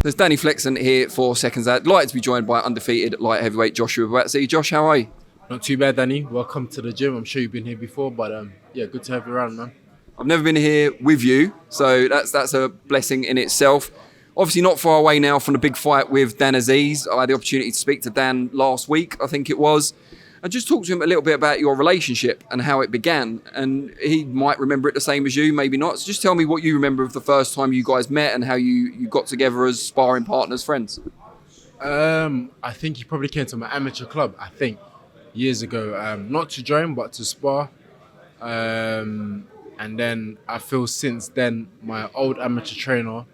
There's Danny Flexen here for SecondsOut. Delighted to be joined by undefeated light heavyweight Joshua Buatsi. Josh, how are you? Not too bad, Danny. Welcome to the gym. I'm sure you've been here before, but yeah, good to have you around, man. I've never been here with you, so that's a blessing in itself. Obviously not far away now from the big fight with Dan Azeez. I had the opportunity to speak to Dan last week, I think it was, and just talk to him a little bit about your relationship and how it began. And he might remember it the same as you, maybe not. So just tell me what you remember of the first time you guys met and how you got together as sparring partners, friends. I think he probably came to my amateur club, I think, years ago. Not to join, but to spar. And then I feel since then, my old amateur trainer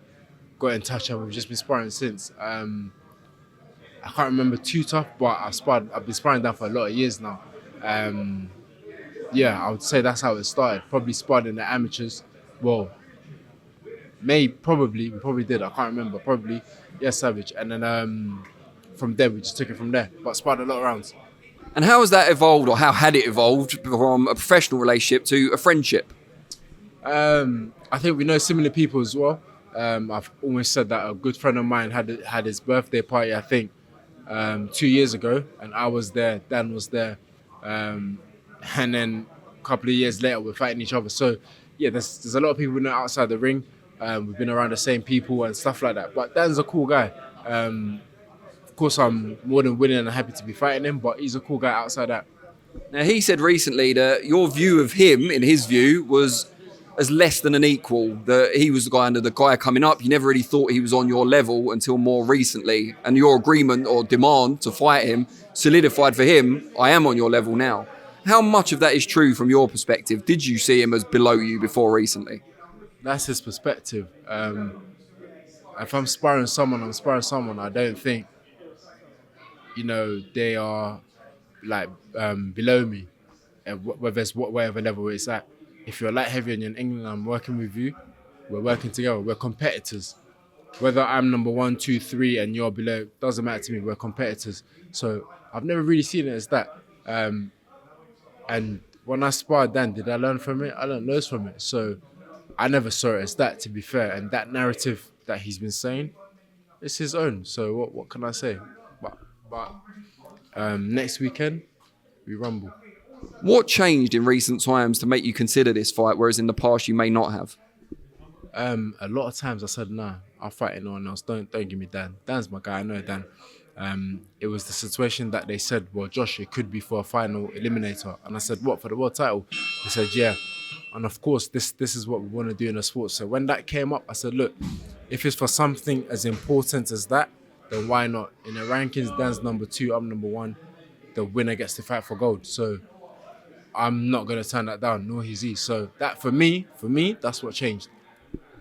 got in touch and we've just been sparring since. I can't remember too tough, but I've been sparring down for a lot of years now. Yeah, I would say that's how it started. Probably sparred in the amateurs. Well, we probably did. I can't remember. Probably, yeah, Savage. And then from there, we just took it from there. But sparred a lot of rounds. And how has that evolved, or how had it evolved from a professional relationship to a friendship? I think we know similar people as well. I've always said that a good friend of mine had his birthday party, I think, 2 years ago, and I was there, Dan was there, and then a couple of years later we're fighting each other. So yeah, there's a lot of people we know outside the ring. We've been around the same people and stuff like that. But Dan's a cool guy. Of course, I'm more than willing and happy to be fighting him, but he's a cool guy outside that. Now, he said recently that your view of him, in his view, was as less than an equal, that he was the guy coming up. You never really thought he was on your level until more recently, and your agreement or demand to fight him solidified for him, I am on your level now. How much of that is true from your perspective? Did you see him as below you before recently? That's his perspective. If I'm sparring someone, I don't think, they are like below me, whether it's whatever level it's at. If you're light heavy and you're in England, I'm working with you, we're working together, we're competitors. Whether I'm number 1, 2, 3 and you're below, doesn't matter to me, we're competitors. So I've never really seen it as that. And when I sparred Dan, did I learn from it? I learned loads from it. So I never saw it as that, to be fair. And that narrative that he's been saying, it's his own. So what can I say? But next weekend, we rumble. What changed in recent times to make you consider this fight, whereas in the past you may not have? A lot of times I said, nah, I'll fight anyone else. Don't give me Dan. Dan's my guy, I know Dan. It was the situation that they said, well, Josh, it could be for a final eliminator. And I said, what, for the world title? They said, yeah. And of course, this is what we want to do in the sport. So when that came up, I said, look, if it's for something as important as that, then why not? In the rankings, Dan's number 2, I'm number 1. The winner gets to fight for gold. So I'm not going to turn that down, nor is he. So that for me, that's what changed.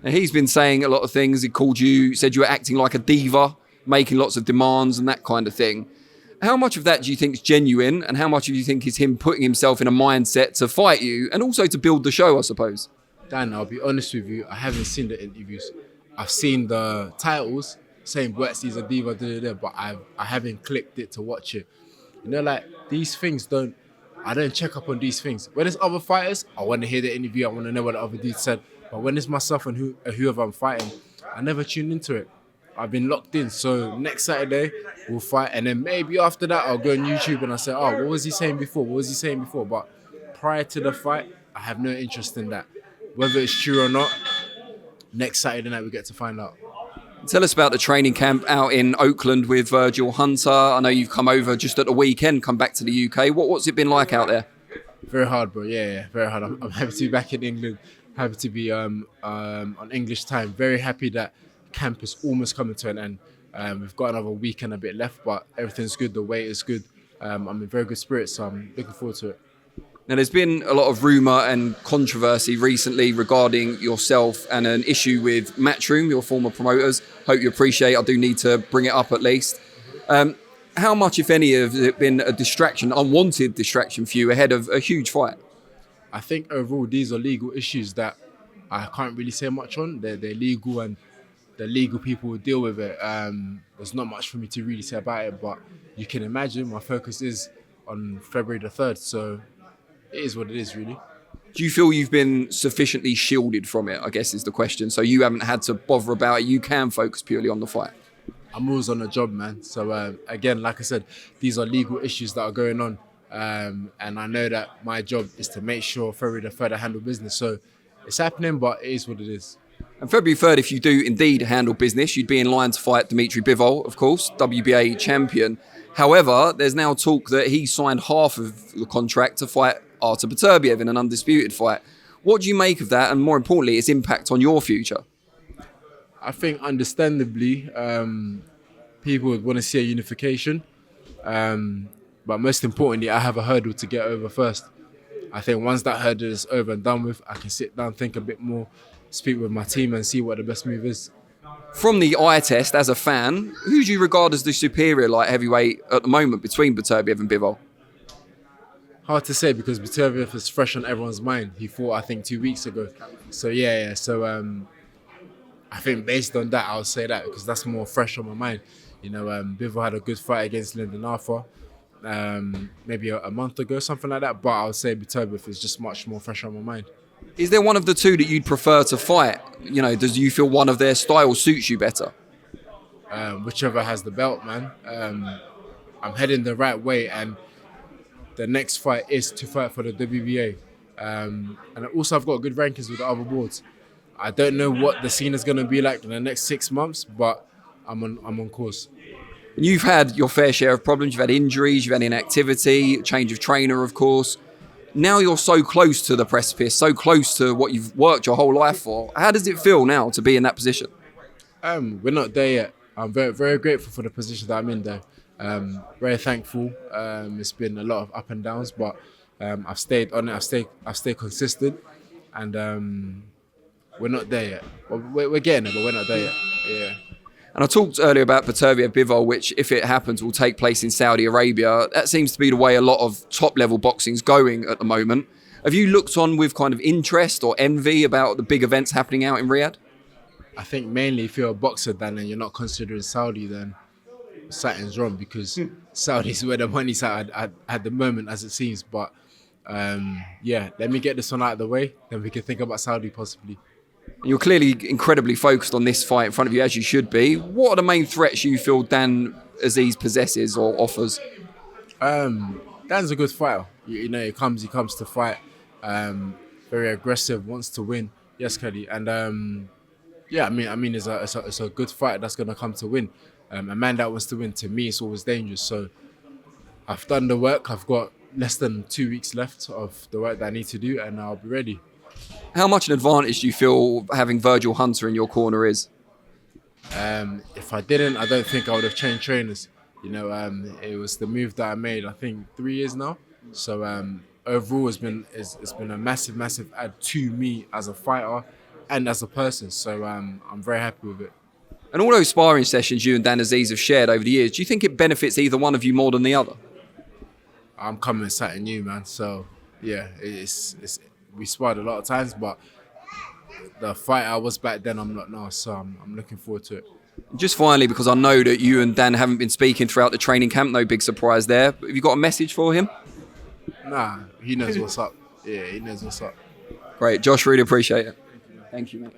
Now, he's been saying a lot of things. He said you were acting like a diva, making lots of demands and that kind of thing. How much of that do you think is genuine, and how much do you think is him putting himself in a mindset to fight you and also to build the show, I suppose? Dan, I'll be honest with you, I haven't seen the interviews. I've seen the titles saying Buatsi's a diva, but I haven't clicked it to watch it. Like these things I don't check up on these things. When it's other fighters, I want to hear the interview, I want to know what the other dude said. But when it's myself and whoever I'm fighting, I never tune into it. I've been locked in. So next Saturday, we'll fight. And then maybe after that, I'll go on YouTube and I'll say, oh, what was he saying before? But prior to the fight, I have no interest in that. Whether it's true or not, next Saturday night, we get to find out. Tell us about the training camp out in Oakland with Virgil Hunter. I know you've come over just at the weekend, come back to the UK. What's it been like out there? Very hard, bro. Yeah, very hard. I'm happy to be back in England. Happy to be on English time. Very happy that camp is almost coming to an end. We've got another week and a bit left, but everything's good. The weight is good. I'm in very good spirits, so I'm looking forward to it. Now, there's been a lot of rumour and controversy recently regarding yourself and an issue with Matchroom, your former promoters. Hope you appreciate. I do need to bring it up at least. How much, if any, has it been a distraction, unwanted distraction for you ahead of a huge fight? I think overall these are legal issues that I can't really say much on. They're legal and the legal people will deal with it. There's not much for me to really say about it, but you can imagine my focus is on February the 3rd, so it is what it is, really. Do you feel you've been sufficiently shielded from it, I guess is the question? So you haven't had to bother about it. You can focus purely on the fight. I'm always on the job, man. So again, like I said, these are legal issues that are going on. And I know that my job is to make sure February the 3rd I handle business. So it's happening, but it is what it is. And February 3rd, if you do indeed handle business, you'd be in line to fight Dimitri Bivol, of course, WBA champion. However, there's now talk that he signed half of the contract to fight Artur Beterbiev in an undisputed fight. What do you make of that? And more importantly, its impact on your future? I think understandably, people would want to see a unification. But most importantly, I have a hurdle to get over first. I think once that hurdle is over and done with, I can sit down, think a bit more, speak with my team and see what the best move is. From the eye test, as a fan, who do you regard as the superior light heavyweight at the moment between Beterbiev and Bivol? Hard to say because Beterbiev is fresh on everyone's mind. He fought, I think, 2 weeks ago. So yeah. So I think based on that, I'll say that because that's more fresh on my mind. You know, Bivol had a good fight against Lyndon Arthur maybe a month ago, something like that. But I would say Beterbiev is just much more fresh on my mind. Is there one of the two that you'd prefer to fight? You know, does you feel one of their styles suits you better? Whichever has the belt, man. I'm heading the right way, and the next fight is to fight for the WBA. And also I've got good rankings with the other boards. I don't know what the scene is going to be like in the next 6 months, but I'm on course. You've had your fair share of problems. You've had injuries, you've had inactivity, change of trainer, of course. Now you're so close to the precipice, so close to what you've worked your whole life for. How does it feel now to be in that position? We're not there yet. I'm very, very grateful for the position that I'm in there. Very thankful. It's been a lot of up and downs, but I've stayed on it. I've stayed consistent, and we're not there yet. We're getting it, but we're not there yet. Yeah. And I talked earlier about Beterbiev Bivol, which, if it happens, will take place in Saudi Arabia. That seems to be the way a lot of top-level boxing's going at the moment. Have you looked on with kind of interest or envy about the big events happening out in Riyadh? I think mainly if you're a boxer, Dan, and you're not considering Saudi, then something's wrong because Saudi's where the money's at the moment, as it seems. But yeah, let me get this one out of the way, then we can think about Saudi possibly. You're clearly incredibly focused on this fight in front of you, as you should be. What are the main threats you feel Dan Azeez possesses or offers? Dan's a good fighter. You know, he comes to fight. Very aggressive, wants to win. Yes, Kelly. And yeah, I mean, it's a good fight that's gonna come to win. A man that wants to win, to me, it's always dangerous. So I've done the work. I've got less than 2 weeks left of the work that I need to do, and I'll be ready. How much an advantage do you feel having Virgil Hunter in your corner is? If I didn't, I don't think I would have changed trainers. You know, it was the move that I made, I think, 3 years now. So overall, it's been a massive add to me as a fighter and as a person. So I'm very happy with it. And all those sparring sessions you and Dan Azeez have shared over the years, do you think it benefits either one of you more than the other? I'm coming with something new, man. So yeah, we sparred a lot of times, but the fight I was back then, I'm not now. So I'm looking forward to it. Just finally, because I know that you and Dan haven't been speaking throughout the training camp, no big surprise there. But have you got a message for him? Nah, he knows what's up. Yeah, he knows what's up. Great. Josh, really appreciate it. Thank you, mate.